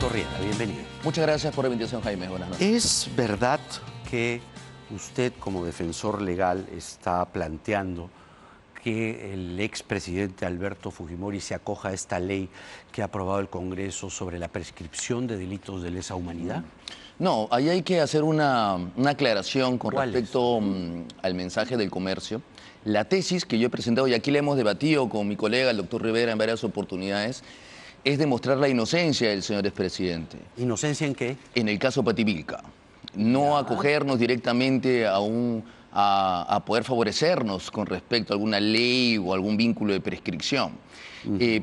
doctor Riera, bienvenido. Muchas gracias por la invitación, Jaime. Buenas noches. ¿Es verdad que usted, como defensor legal, está planteando que el expresidente Alberto Fujimori se acoja a esta ley que ha aprobado el Congreso sobre la prescripción de delitos de lesa humanidad? No, ahí hay que hacer una aclaración con ¿Cuál respecto al mensaje del comercio. La tesis que yo he presentado, y aquí la hemos debatido con mi colega, el doctor Rivera, en varias oportunidades, es demostrar la inocencia del señor expresidente. ¿Inocencia en qué? En el caso Pativilca. No acogernos directamente a poder favorecernos con respecto a alguna ley o algún vínculo de prescripción.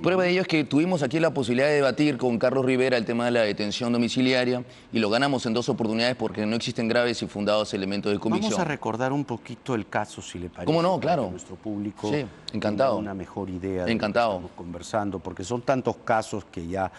Prueba de ello es que tuvimos aquí la posibilidad de debatir con Carlos Rivera el tema de la detención domiciliaria y lo ganamos en 2 oportunidades porque no existen graves y fundados elementos de convicción. Vamos a recordar un poquito el caso, si le parece. ¿Cómo no? Para Claro. que nuestro público Sí, encantado. tenga una mejor idea de Encantado. lo que estamos conversando, porque son tantos casos que ya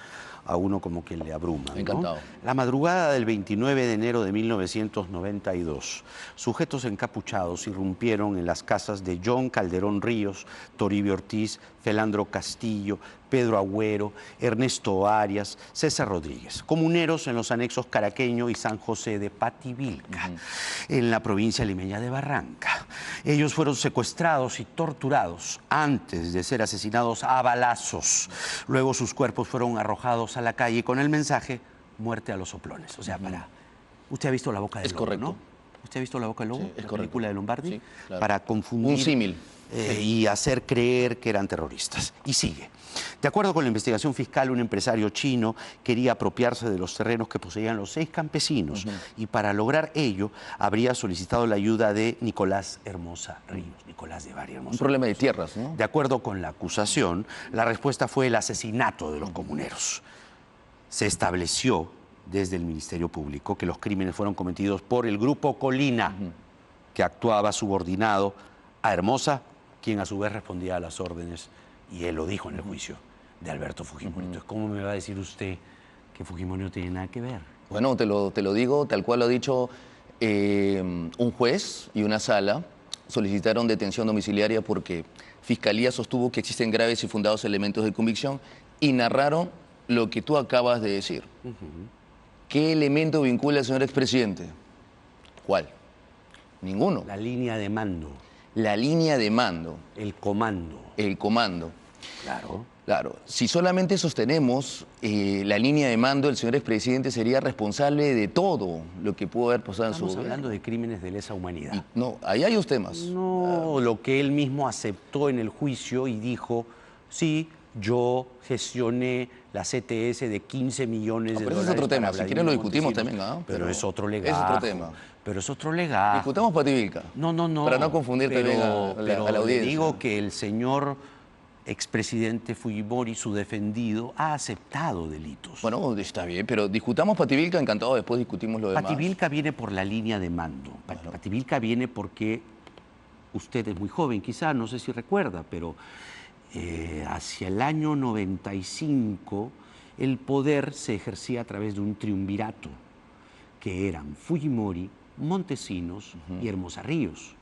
a uno como que le abruman, ¿no? Encantado. La madrugada del 29 de enero de 1992, sujetos encapuchados irrumpieron en las casas de John Calderón Ríos, Toribio Ortiz, Felandro Castillo, Pedro Agüero, Ernesto Arias, César Rodríguez, comuneros en los anexos Caraqueño y San José de Pativilca, en la provincia limeña de Barranca. Ellos fueron secuestrados y torturados antes de ser asesinados a balazos. Luego sus cuerpos fueron arrojados a la calle con el mensaje "muerte a los soplones". O sea, Usted ha visto La Boca del Es Lobo, correcto. ¿no? ¿Usted ha visto La Boca del Lobo? Sí, es la correcto. película de Lombardi. Sí, claro. Para confundir Un símil. y hacer creer que eran terroristas. Y sigue. De acuerdo con la investigación fiscal, un empresario chino quería apropiarse de los terrenos que poseían los 6 campesinos y para lograr ello habría solicitado la ayuda de Nicolás Hermosa Ríos, Nicolás de Bari Hermosa. Un problema de tierras, ¿no? De acuerdo con la acusación, la respuesta fue el asesinato de los comuneros. Se estableció desde el Ministerio Público que los crímenes fueron cometidos por el Grupo Colina, que actuaba subordinado a Hermosa, quien a su vez respondía a las órdenes, y él lo dijo en el juicio, de Alberto Fujimori. Entonces, ¿cómo me va a decir usted que Fujimori no tiene nada que ver? Bueno, te lo digo tal cual lo ha dicho un juez y una sala. Solicitaron detención domiciliaria porque Fiscalía sostuvo que existen graves y fundados elementos de convicción y narraron lo que tú acabas de decir. ¿Qué elemento vincula al señor expresidente? ¿Cuál? Ninguno. La línea de mando, La línea de mando, el comando. el comando. Claro. Claro, si solamente sostenemos la línea de mando, el señor expresidente sería responsable de todo lo que pudo haber pasado en su Estamos gobierno. hablando de crímenes de lesa humanidad. Y no, ahí hay dos temas. No, lo que él mismo aceptó en el juicio y dijo, sí, yo gestioné la CTS de 15 millones de pero ese dólares. es otro tema, para si quieren lo Vladimir discutimos Montesinos. también, ¿no? Pero es otro Es legajo. otro tema. Pero es otro legajo. Discutamos Pativilca. No, no, no. Para no confundir también a la pero audiencia. le digo que el señor expresidente Fujimori, su defendido, ha aceptado delitos. Bueno, está bien, pero discutamos Pativilca, encantado, después discutimos lo demás. Pativilca viene por la línea de mando. Pativilca viene porque usted es muy joven, quizá, no sé si recuerda, pero hacia el año 95 el poder se ejercía a través de un triunvirato, que eran Fujimori, Montesinos y Hermosa Ríos.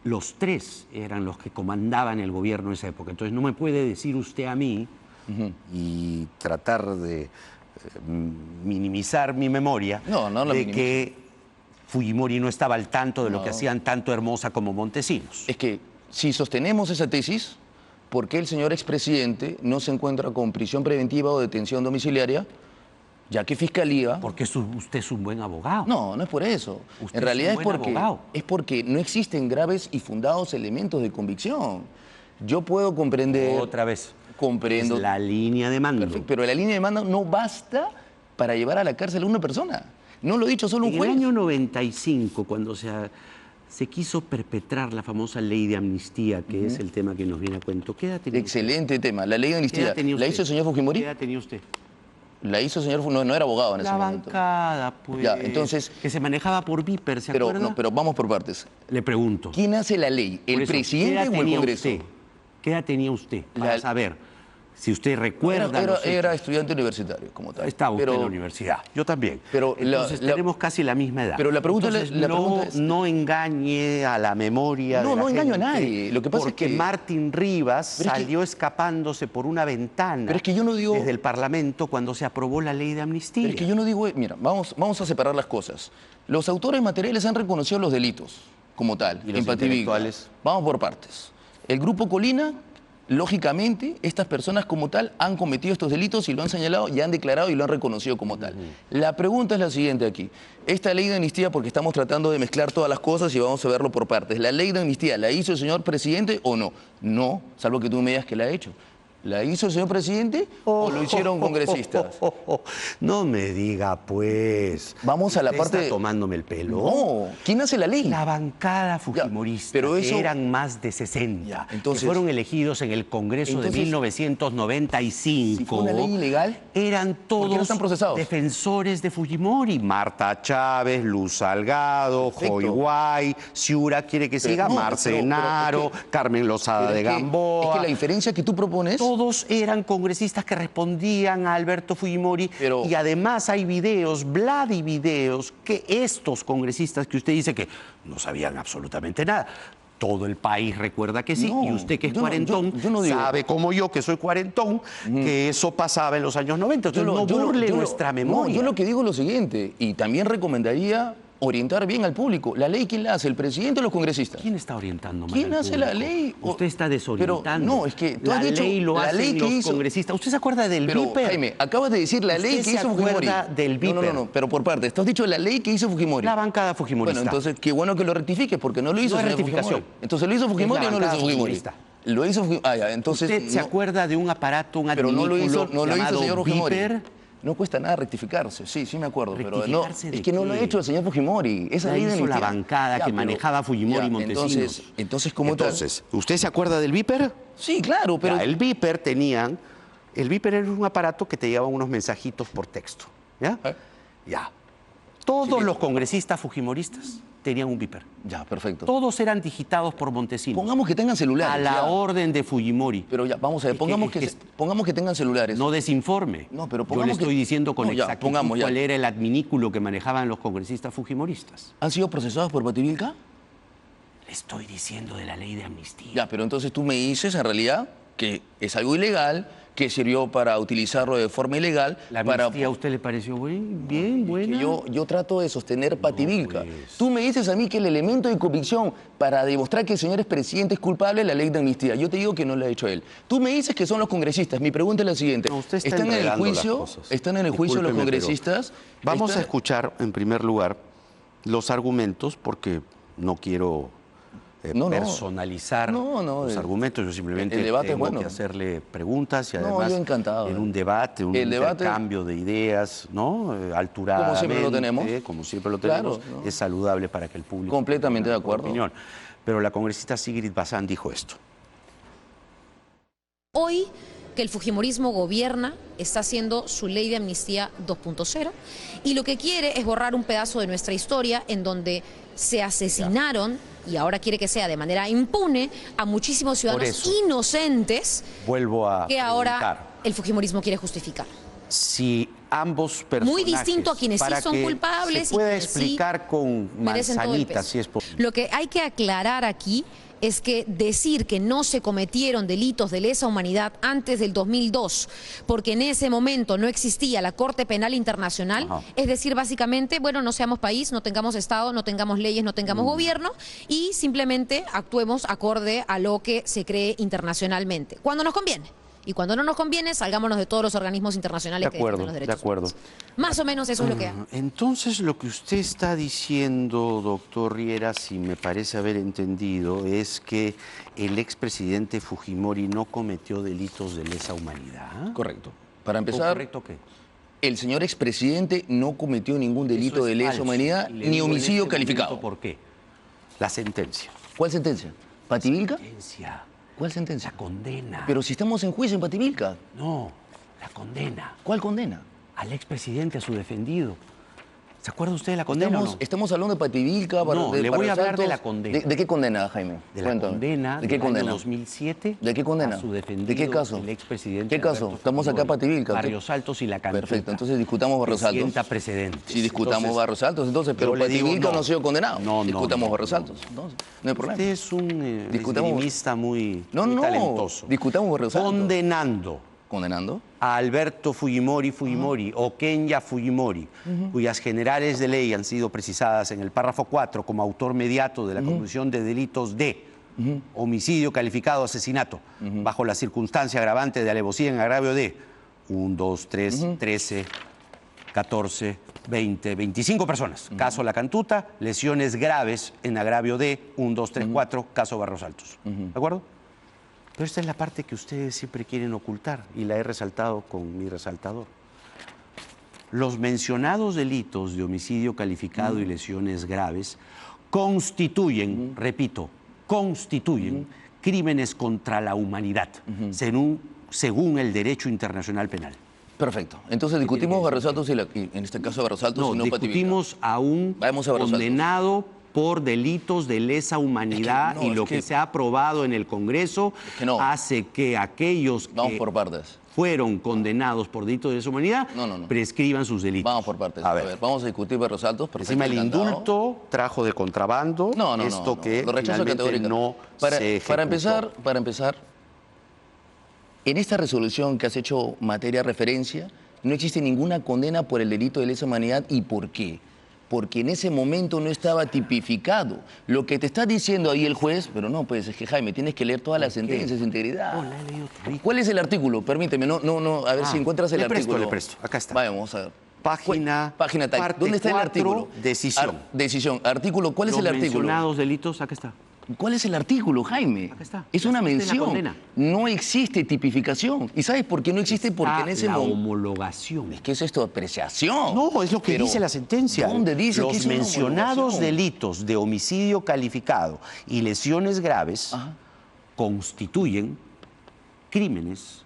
Los 3 eran los que comandaban el gobierno en esa época. Entonces no me puede decir usted a mí y tratar de minimizar mi memoria de que Fujimori no estaba al tanto de lo que hacían tanto Hermosa como Montesinos. Es que si sostenemos esa tesis, ¿por qué el señor expresidente no se encuentra con prisión preventiva o detención domiciliaria? Ya que Fiscalía... Porque usted es un buen abogado. No, no es por eso. Usted En realidad es un buen abogado. es porque no existen graves y fundados elementos de convicción. Yo puedo comprender... Otra vez. Comprendo. Es la línea de mando. Perfecto, pero la línea de mando no basta para llevar a la cárcel a una persona. No lo ha dicho solo un juez. En el año 95, cuando se quiso perpetrar la famosa ley de amnistía, que es el tema que nos viene a cuento, ¿qué edad tenía usted? Excelente tema. La ley de ¿Qué amnistía. edad tenía ¿La usted? hizo el señor Fujimori? ¿Qué edad tenía usted? La hizo el señor Fujimori. No era abogado en ese La momento. bancada, pues. Ya, entonces... Que se manejaba por Viper, ¿se Pero, acuerda? no, pero vamos por partes. Le pregunto. ¿Quién hace la ley? Por ¿El eso, presidente ¿qué edad o el tenía Congreso? usted? ¿Qué edad tenía usted? Para saber. Si usted recuerda... Era estudiante universitario, como tal. Estaba usted en la universidad, yo también. Pero entonces tenemos casi la misma edad. Pero la pregunta, entonces, es... No engañe a la memoria de la no engaño a gente, nadie. Lo que pasa porque es que... Martín Rivas salió escapándose por una ventana pero es que yo no digo... desde el Parlamento cuando se aprobó la ley de amnistía. Pero es que yo no digo... Mira, vamos a separar las cosas. Los autores materiales han reconocido los delitos como tal. ¿Y los intelectuales? Vamos por partes. El Grupo Colina... Lógicamente, estas personas como tal han cometido estos delitos y lo han señalado y han declarado y lo han reconocido como tal. La pregunta es la siguiente aquí. Esta ley de amnistía, porque estamos tratando de mezclar todas las cosas y vamos a verlo por partes. ¿La ley de amnistía la hizo el señor presidente o no? No, salvo que tú me digas que la ha hecho. ¿La hizo el señor presidente o lo hicieron congresistas? No me diga, pues. Vamos a la parte... ¿Está tomándome el pelo? No. ¿Quién hace la ley? La bancada fujimorista, pero eso... que eran más de 60, entonces... que fueron elegidos en el Congreso de 1995. ¿Si fue una ley ilegal? Eran todos no están procesados? Defensores de Fujimori. Marta Chávez, Luz Salgado, Joy Guay, Ciura, quiere que siga, Marcenaro, Carmen Lozada de Gamboa. Es que la diferencia que tú propones... Todos eran congresistas que respondían a Alberto Fujimori y además hay videos, videos, que estos congresistas que usted dice que no sabían absolutamente nada. Todo el país recuerda que sí, y usted que es cuarentón sabe como yo que soy cuarentón que eso pasaba en los años 90. Entonces no burle nuestra memoria. No, yo lo que digo es lo siguiente, y también recomendaría orientar bien al público. ¿La ley quién la hace? ¿El presidente o los congresistas? ¿Quién está orientando mal ¿Quién al hace público? la ley? Usted está desorientando. Pero no, es que tú has dicho... La ley lo hacen los congresistas. ¿Usted se acuerda del Viper? Jaime, acabas de decir la ley que hizo Fujimori. ¿Usted se acuerda del Viper? No, pero por parte. Tú has dicho la ley que hizo Fujimori. La bancada fujimorista. Bueno, entonces qué bueno que lo rectifiques porque no lo hizo el señor Fujimori. Entonces, ¿lo hizo Fujimori o no lo hizo Fujimori? Lo hizo Fujimori. Ah, ya, entonces... ¿Usted se acuerda de un aparato, un adminículo pero no lo hizo el señor Fujimori. Viper? No cuesta nada rectificarse, sí me acuerdo, pero no, es que no lo ha hecho el señor Fujimori. Esa ley de la bancada que manejaba Fujimori y Montesinos. Entonces, ¿cómo ¿usted se acuerda del Viper? Sí, claro, pero... El Viper el Viper era un aparato que te llevaba unos mensajitos por texto, ¿ya? Ya. Todos los congresistas fujimoristas tenían un Viper. Ya, perfecto. Todos eran digitados por Montesinos. Pongamos que tengan celulares. A la orden de Fujimori. Pero ya, vamos a ver, pongamos que tengan celulares. No desinforme. No, pero yo le estoy diciendo con exactitud cuál era el adminículo que manejaban los congresistas fujimoristas. ¿Han sido procesados por Pativilca? Le estoy diciendo de la ley de amnistía. Ya, pero entonces tú me dices en realidad que es algo ilegal, que sirvió para utilizarlo de forma ilegal. ¿La amnistía a usted le pareció bien buena? Yo trato de sostener Pativilca. Pues. Tú me dices a mí que el elemento de convicción para demostrar que el señor presidente es culpable es la ley de amnistía. Yo te digo que no lo ha hecho él. Tú me dices que son los congresistas. Mi pregunta es la siguiente. No, usted está ¿Están en el juicio? ¿Están en el juicio los congresistas? Vamos a escuchar, en primer lugar, los argumentos, porque no quiero... personalizar los argumentos. Yo simplemente tengo que hacerle preguntas y además yo encantado, en un debate, un intercambio de ideas, ¿no? Alturadamente, como siempre lo tenemos. Como siempre lo tenemos, es saludable para que el público... Completamente de acuerdo. Opinión. Pero la congresista Sigrid Bazán dijo esto. Hoy que el fujimorismo gobierna, está haciendo su ley de amnistía 2.0 y lo que quiere es borrar un pedazo de nuestra historia en donde se asesinaron, y ahora quiere que sea de manera impune, a muchísimos ciudadanos inocentes que ahora el fujimorismo quiere justificar. Si ambos personajes... Muy distinto a quienes sí son culpables se puede explicar con manzanitas, si es posible. Lo que hay que aclarar aquí es que decir que no se cometieron delitos de lesa humanidad antes del 2002, porque en ese momento no existía la Corte Penal Internacional, es decir, básicamente, bueno, no seamos país, no tengamos Estado, no tengamos leyes, no tengamos gobierno y simplemente actuemos acorde a lo que se cree internacionalmente, cuando nos conviene. Y cuando no nos conviene, salgámonos de todos los organismos internacionales que defienden los derechos humanos. Más o menos eso es lo que hace. Entonces, lo que usted está diciendo, doctor Riera, si me parece haber entendido, es que el expresidente Fujimori no cometió delitos de lesa humanidad. Correcto. Para empezar, ¿correcto qué? El señor expresidente no cometió ningún delito de lesa humanidad ni homicidio calificado. ¿Por qué? La sentencia. ¿Cuál sentencia? ¿Pativilca? Sentencia. ¿Cuál sentencia? La condena. Pero si estamos en juicio en Pativilca. No, la condena. ¿Cuál condena? Al expresidente, a su defendido. ¿Se acuerda usted de la condena o no? Estamos hablando de Pativilca. No, le voy a hablar de la condena. ¿De qué condena, Jaime? De la condena ¿De qué condena? Año 2007. ¿De qué condena? A su defendido, ¿De qué caso? el expresidente. ¿Qué caso? Alberto Estamos acá Fujimori. Pativilca. Barrios Altos y la Cantuta. Perfecto, entonces discutamos Barrios Altos. Sienta precedentes. Sí, discutamos Entonces, Barrios Altos, entonces, pero yo le digo, Pativilca no ha sido condenado. No, discutamos no, Barrios no. Altos. Entonces, no hay problema. Usted es un esgrimista muy talentoso. Discutamos Barrios Altos. Condenando a Alberto Fujimori o Kenya Fujimori, cuyas generales de ley han sido precisadas en el párrafo 4 como autor mediato de la comisión de delitos de homicidio calificado, asesinato, bajo la circunstancia agravante de alevosía en agravio de 1, 2, 3, 13, 14, 20, 25 personas. Caso La Cantuta, lesiones graves en agravio de 1, 2, 3, 4, caso Barrios Altos. ¿De acuerdo? Pero esta es la parte que ustedes siempre quieren ocultar y la he resaltado con mi resaltador. Los mencionados delitos de homicidio calificado y lesiones graves constituyen, repito, constituyen crímenes contra la humanidad, según el derecho internacional penal. Perfecto. Entonces discutimos Barrios Altos y en este caso Barrios Altos y no Pativilca. Discutimos a un condenado por delitos de lesa humanidad y lo que se ha aprobado en el Congreso hace que aquellos que fueron condenados por delitos de lesa humanidad prescriban sus delitos. Vamos por partes. A ver, vamos a discutir Barrios Altos. Encima el indulto trajo de contrabando esto que lo rechazo finalmente no se ejecutó. Para empezar, en esta resolución que has hecho materia de referencia, no existe ninguna condena por el delito de lesa humanidad. ¿Y por qué? Porque en ese momento no estaba tipificado. Lo que te está diciendo ahí el juez, pero no, pues es que Jaime, tienes que leer todas las sentencias, integridad. ¿Cuál es el artículo? Permíteme, a ver si encuentras el artículo. Le presto, acá está. Vamos a ver. Página tal. ¿Dónde está el artículo? Decisión. Decisión. Artículo, ¿cuál es el artículo? Los mencionados delitos, acá está. ¿Cuál es el artículo, Jaime? Acá está. Es una mención. No existe tipificación. ¿Y sabes por qué no existe? Porque en ese momento... homologación. ¿Qué es esto? Apreciación. No, es lo que dice la sentencia. ¿Dónde dice que Los es una mencionados homologación? delitos de homicidio calificado y lesiones graves constituyen crímenes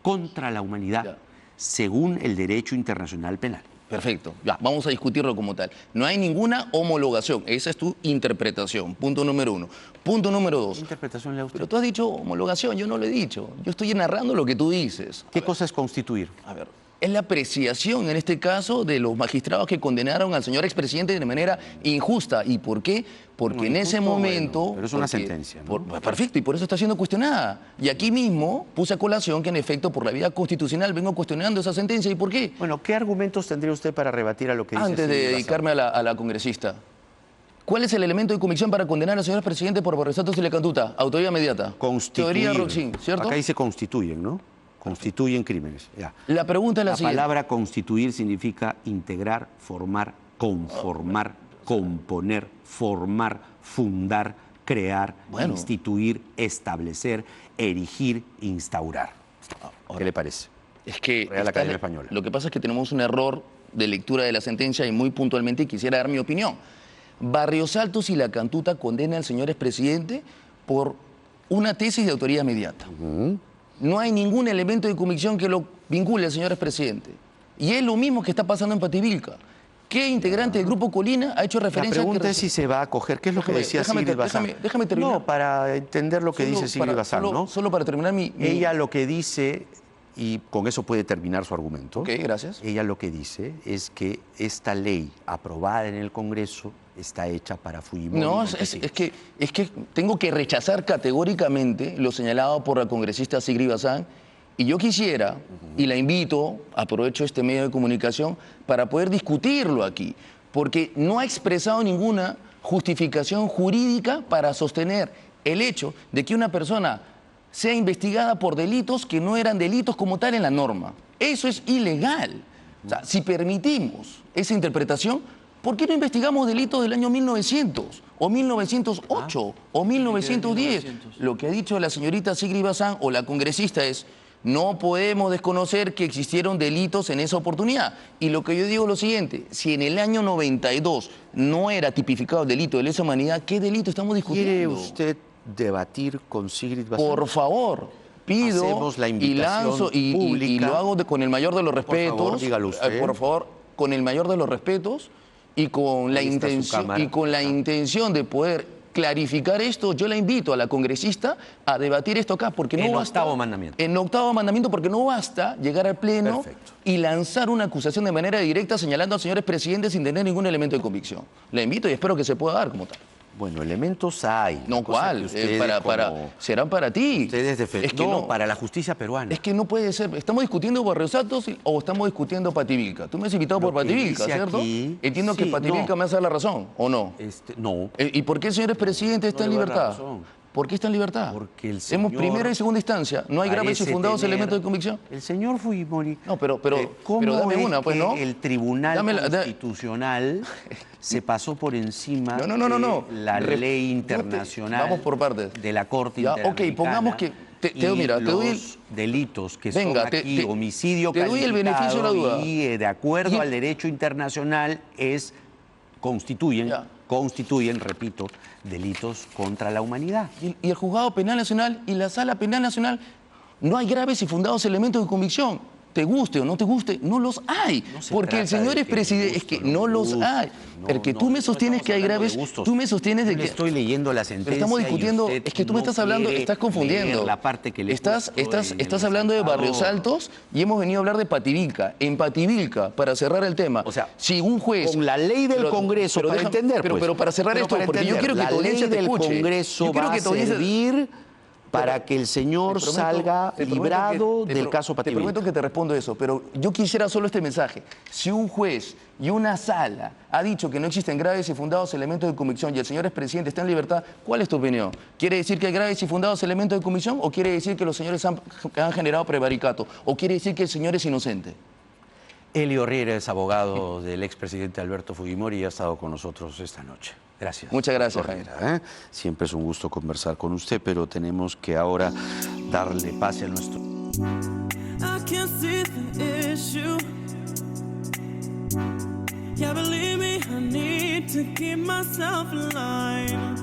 contra la humanidad según el derecho internacional penal. Perfecto, ya, vamos a discutirlo como tal. No hay ninguna homologación, esa es tu interpretación, punto número 1. Punto número 2. ¿Qué interpretación le da usted? Pero tú has dicho homologación, yo no lo he dicho. Yo estoy narrando lo que tú dices. ¿Qué cosa es constituir? A ver, es la apreciación en este caso de los magistrados que condenaron al señor expresidente de manera injusta. ¿Y por qué? Porque en ese momento... pero es una sentencia, ¿no? Perfecto, y por eso está siendo cuestionada. Y aquí mismo puse a colación que en efecto por la vía constitucional vengo cuestionando esa sentencia. ¿Y por qué? Bueno, ¿qué argumentos tendría usted para rebatir a lo que dice? Antes de dedicarme a la congresista, ¿cuál es el elemento de convicción para condenar al señor presidente por Barrios Altos y La Cantuta? Autoría inmediata. Constituir. Teoría Roxin, ¿cierto? Acá dice constituyen, ¿no? Constituyen crímenes. Ya. La pregunta es la siguiente. La palabra constituir significa integrar, formar, conformar, componer, formar, fundar, crear, instituir, establecer, erigir, instaurar. ¿Qué le parece? Es que Real Academia Española. Lo que pasa es que tenemos un error de lectura de la sentencia y muy puntualmente quisiera dar mi opinión. Barrios Altos y La Cantuta condena al señor expresidente por una tesis de autoría inmediata. No hay ningún elemento de convicción que lo vincule al señor expresidente. Y es lo mismo que está pasando en Pativilca. ¿Qué integrante del Grupo Colina ha hecho referencia a... La pregunta es si se va a acoger. ¿Qué es lo que decía Sigrid Bazán? Déjame terminar. No, para entender lo que dice Sigrid Bazán, ¿no? Solo para terminar mi... Ella lo que dice, y con eso puede terminar su argumento. Ok, gracias. Ella lo que dice es que esta ley aprobada en el Congreso está hecha para Fujimori. No, es que tengo que rechazar categóricamente lo señalado por la congresista Sigrid Bazán. Y yo quisiera, y la invito, aprovecho este medio de comunicación, para poder discutirlo aquí, porque no ha expresado ninguna justificación jurídica para sostener el hecho de que una persona sea investigada por delitos que no eran delitos como tal en la norma. Eso es ilegal. O sea, si permitimos esa interpretación, ¿por qué no investigamos delitos del año 1900, o 1908, o 1910? Lo que ha dicho la señorita Sigrid Bazán o la congresista es... No podemos desconocer que existieron delitos en esa oportunidad. Y lo que yo digo es lo siguiente, si en el año 92 no era tipificado el delito de lesa humanidad, ¿qué delito estamos discutiendo? ¿Quiere usted debatir con Sigrid Bazán? Por favor, pido Hacemos la invitación y lo hago con el mayor de los respetos. Por favor, dígalo usted. Por favor, con el mayor de los respetos, y con la Ahí está su intención cámara. y con la intención de poder clarificar esto, yo la invito a la congresista a debatir esto acá, porque no En basta... octavo mandamiento. En octavo mandamiento, porque no basta llegar al Pleno Perfecto. y lanzar una acusación de manera directa señalando al señor expresidente sin tener ningún elemento de convicción. La invito y espero que se pueda dar como tal. Bueno, elementos hay. No, La cosa ¿cuál? que ustedes Serán para ti. Ustedes Es que no, para la justicia peruana. Es que no puede ser. ¿Estamos discutiendo Barrios Altos o estamos discutiendo Pativilca? Tú me has invitado Lo por que Pativilca, dice ¿cierto? aquí- Entiendo que sí, Pativilca no. me hace la razón, ¿o no? No, ¿Y por qué el señor expresidente está No en le doy la libertad? razón. ¿Por qué está en libertad? Porque el Hemos señor primera y segunda instancia. ¿No hay graves y parece fundados tener- elementos de convicción? El señor Fujimori. No, pero ¿cómo dame es una, pues, que ¿no? el Tribunal Dámela, Constitucional se pasó por encima No. de la ley internacional Vamos por partes. de la Corte Ya, Interamericana? ok, pongamos que... Mira, te doy el... los delitos que Venga, son aquí, homicidio te doy el beneficio de la duda. y de acuerdo Y- al derecho internacional constituyen, repito, delitos contra la humanidad. Y el Juzgado Penal Nacional y la Sala Penal Nacional, no hay graves y fundados elementos de convicción. Te guste o no te guste, no los hay. No se Porque el trata señor de es que me presidente, es guste que o no no me los guste. hay. No, Porque tú no, me no sostienes estamos que hay hablando de graves, gustos. tú me sostienes de Yo le que... estoy leyendo la Pero sentencia. estamos y discutiendo, usted es que tú me no estás hablando, quiere estás confundiendo. leer la parte que le he estás puesto en el hablando de resaltador. Barrios Altos y hemos venido a hablar de Pativilca. En Pativilca, para cerrar el tema, O sea, si un juez... con la ley del Congreso, para entender, pero, pues. pero para cerrar Pero esto, para porque yo entender, quiero que tu la audiencia ley te del escuche. Congreso Yo quiero va que a tu audiencia- servir para que el señor Te prometo- salga te prometo librado que- del caso Te Pativilca. prometo que te respondo eso, pero yo quisiera solo este mensaje. Si un juez y una sala ha dicho que no existen graves y fundados elementos de convicción y el señor expresidente está en libertad, ¿cuál es tu opinión? ¿Quiere decir que hay graves y fundados elementos de convicción o quiere decir que los señores han generado prevaricato o quiere decir que el señor es inocente? Elio Riera es abogado del expresidente Alberto Fujimori y ha estado con nosotros esta noche. Gracias. Muchas gracias, doctor Jaime. Riera, ¿eh? Siempre es un gusto conversar con usted, pero tenemos que ahora darle pase a nuestro... I can't see the issue. Yeah, believe me, I need to keep myself in line.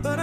But I